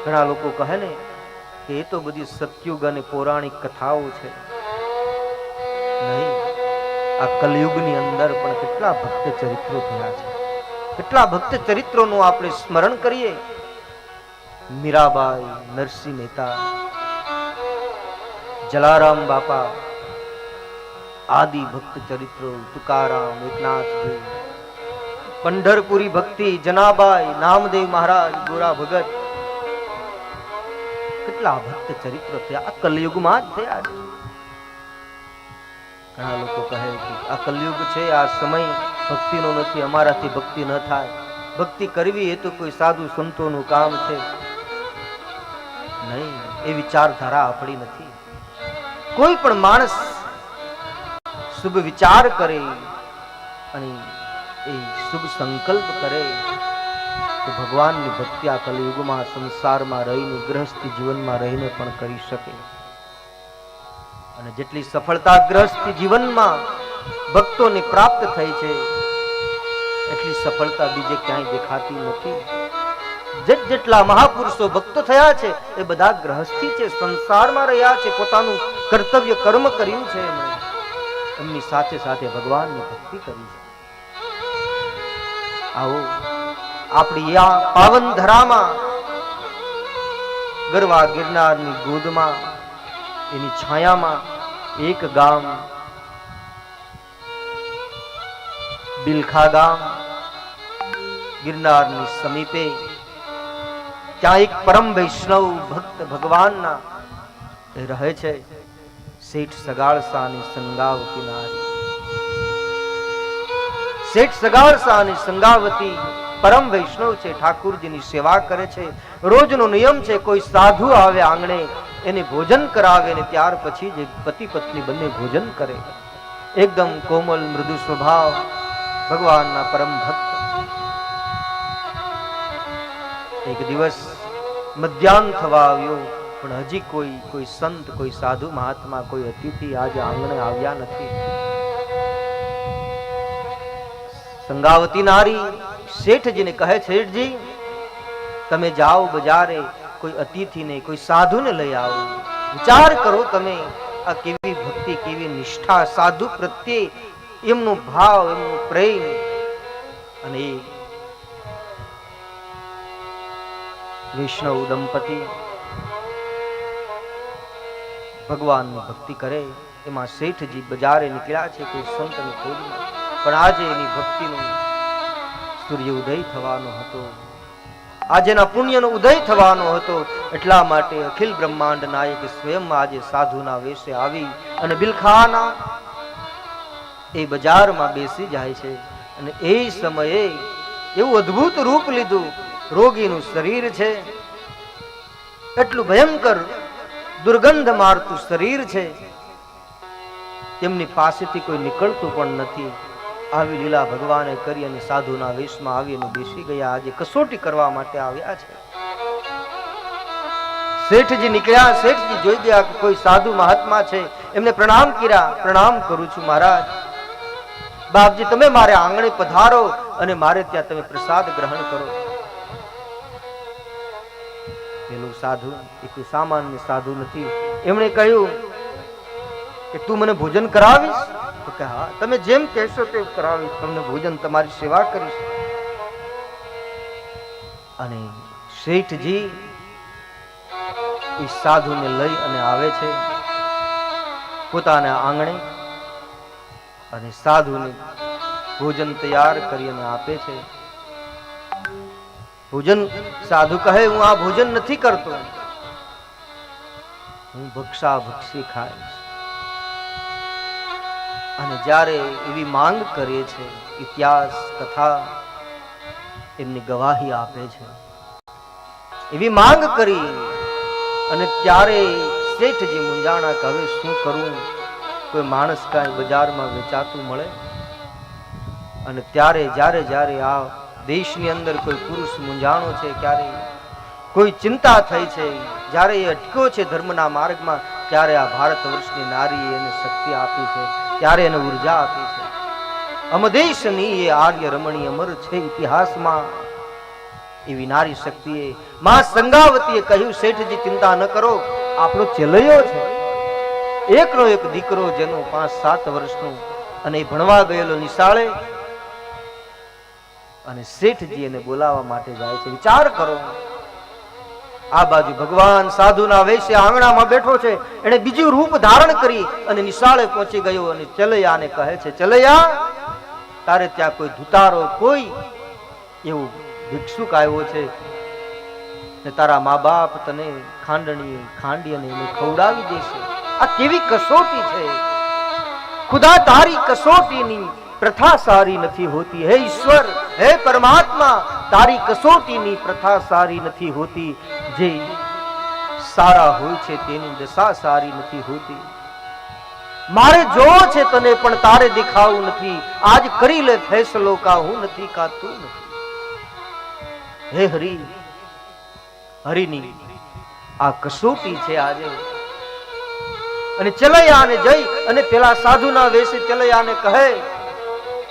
ઘણા લોકો કહે ને કે એ તો બધી સતયુગ અને પૌરાણિક કથાઓ છે. નહીં, આ કલયુગની અંદર પણ કેટલા ભક્ત ચરિત્રો થયા છે. કેટલા ભક્ત ચરિત્રોનું આપણે સ્મરણ કરીએ. મીરાબાઈ, નરસિંહ મહેતા, જલારામ બાપા, આદિ ભક્ત ચરિત્રો, તુકારામ, એકનાથજી, પંઢરપુરી ભક્તિ, જનાબાઈ, નામદેવ મહારાજ, ગોરા ભગત, કેટલા ભક્ત ચરિત્રો થયા આ કલયુગમાં જ થયા છે. ઘણા લોકો કહે કે આ કલયુગ છે, આ સમય ભક્તિનો નથી, અમારાથી ભક્તિ ન થાય. ભક્તિ કરવી એ તો કોઈ સાધુ સંતોનું કામ છે. નહીં, એ વિચારધારા આપણી નથી. કોઈ પણ માણસ શુભ વિચાર કરે અને એ શુભ સંકલ્પ કરે તો ભગવાનની ભક્તિ આ કલયુગમાં સંસારમાં રહીને, ગૃહસ્થી જીવનમાં રહીને પણ કરી શકે. અને જેટલી સફળતા ગૃહસ્થી જીવનમાં ભક્તોને પ્રાપ્ત થઈ છે એટલી સફળતા બીજે ક્યાંય દેખાતી નથી. જેટલા મહાપુરુષો ભક્તો થયા છે એ બધા ગૃહસ્થી છે, સંસારમાં રહ્યા છે, પોતાનું કર્તવ્ય કર્મ કર્યું છે, એમની સાથે સાથે ભગવાનની ભક્તિ કરી છે. આવો આપણી આ પાવન ધરામાં, ગરવા ગિરનારની ગોદમાં, એની છાયામાં એક ગામ બિલખા ગામ, ગિરનારની સમીપે, ત્યાં એક પરમ વૈષ્ણવ ભક્ત ભગવાનના રહે છે. શેઠ સગાળસાની સંગાવતી નારી. શેઠ સગાળસાની સંગાવતી પરમ વૈષ્ણવ છે, ઠાકુરજીની સેવા કરે છે. રોજનો નિયમ છે, કોઈ સાધુ આવે આંગણે એને ભોજન કરાવે ને ત્યાર પછી જે પતિ પત્ની બંને ભોજન કરે. એકદમ કોમલ મૃદુ સ્વભાવ, ભગવાનના પરમ ભક્ત. એક દિવસ મધ્યાહન થવા આવ્યો પણ હજી કોઈ સંત, કોઈ સાધુ મહાત્મા, કોઈ અતિથિ આજે આંગણે આવ્યા નથી. સંગાવતી નારી શેઠજીને કહે, શેઠજી તમે જાઓ બજારે, કોઈ અતિથિને, કોઈ સાધુને લઈ આવો. વિચાર કરો તમે, આ કેવી ભક્તિ, કેવી નિષ્ઠા, સાધુ પ્રત્યે એમનો ભાવ, એમનો પ્રેમ. અને વૈષ્ણવ દંપતિ ભગવાનની ભક્તિ કરે. એમાં શેઠજી બજારે નીકળ્યા છે કોઈ સંતની ખોજમાં. પણ આજે એની ભક્તિનો સૂર્ય ઉદય થવાનો હતો, આજેના પુણ્યનો ઉદય થવાનો હતો. એટલા માટે અખિલ બ્રહ્માંડ નાયક સ્વયં આજે સાધુના વેશે આવી અને બિલખાના એ બજારમાં બેસી જાય છે. અને એ સમયે એવું અદ્ભુત રૂપ લીધું. રોગીનું શરીર છે, એટલું ભયંકર દુર્ગંધ મારતું શરીર છે, તેમની પાસેથી કોઈ નીકળતું પણ નથી. આવી લીલા ભગવાને કરી અને સાધુના વેશમાં આવી અને બેસી ગયા. આજે કસોટી કરવા માટે આવ્યા છે. શેઠજી નીકળ્યા. શેઠજી જોઈ ગયા કે કોઈ સાધુ મહાત્મા છે, એમને પ્રણામ કર્યા. પ્રણામ કરું છું મહારાજ. બાપજી તમે મારે આંગણે પધારો અને મારે ત્યાં તમે પ્રસાદ ગ્રહણ કરો. પેલું સાધુ એ કોઈ સામાન્ય સાધુ નથી. એમણે કહ્યું કે તું મને ભોજન કરાવીશ? તો કે હા, તમે જેમ કહેશો તેમ કરાવીશ, તમને ભોજન, તમારી સેવા કરીશ. અને શેઠજી એ સાધુને લઈ અને આવે છે પોતાના આંગણે અને સાધુને ભોજન તૈયાર કરી અને આપે છે. ભોજન, સાધુ કહે હું આ ભોજન નથી કરતો, હું ભક્ષા ભક્ષી ખાઈશ. અને જ્યારે એવી માંગ કરે છે, ઇતિહાસ કથા એમની ગવાહી આપે છે. એવી માંગ કરી અને ત્યારે શેઠજી મૂંઝાણા કે હવે શું કરું, કોઈ માણસ કાંઈ બજારમાં વેચાતું મળે. અને ત્યારે જ્યારે આ દેશની અંદર કોઈ પુરુષ મૂંઝાણો છે, ક્યારે કોઈ ચિંતા થઈ છે, જ્યારે એ અટક્યો છે ધર્મના માર્ગમાં, ત્યારે આ ભારત વર્ષની નારી એને શક્તિ આપી છે, ત્યારે એને ઉર્જા આપી છે. અમદેશની એ આર્ય રમણી અમર છે ઇતિહાસમાં. એવી નારી શક્તિએ માં સંગાવતીએ કહ્યું, શેઠજી ચિંતા ન કરો, આપણો ચેલૈયો છે, એકનો એક દીકરો જેનો 5-7 વર્ષનો, અને એ ભણવા ગયેલો નિશાળે, અને શેઠજી એને બોલાવવા માટે જાય છે. વિચાર કરો, આ બાજુ ભગવાન સાધુના વેશે આંગણામાં બેઠો છે, એને બીજું રૂપ ધારણ કરી અને નિશાળે પહોંચી ગયો, અને ચલૈયાને કહે છે, ચલૈયા, તારે ત્યાં કોઈ ધુતારો, કોઈ એવું ભિક્ષુક આવ્યો છે ને તારા મા બાપ તને ખાંડી અને એને ખવડાવી દેશે. આ કેવી કસોટી છે ખુદા, તારી કસોટીની પ્રથા સારી નથી હોતી. હે ઈશ્વર, હે પરમાત્મા, તારી કસોટીની પ્રથા સારી નથી હોતી. જે સારા હોય છે તેની દશા સારી નથી હોતી. મારે જોવો છે તને, પણ તારે દેખાવું નથી. આજ કરી લે ફેસલો, કા હું નથી કા તું નથી. હે હરિ, હરિની આ કસોટી છે આજે. અને ચલૈયાને જઈ અને પેલા સાધુના વેશે ચલૈયાને કહે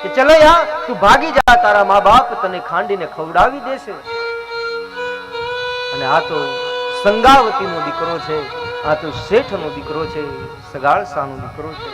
કે ચલૈયા, તું ભાગી જા, તારા મા બાપ તને ખાંડીને ખવડાવી દેશે. અને આ તો સંગાવતીનો દીકરો છે, આ તો શેઠનો દીકરો છે, સગાળસાનો દીકરો છે.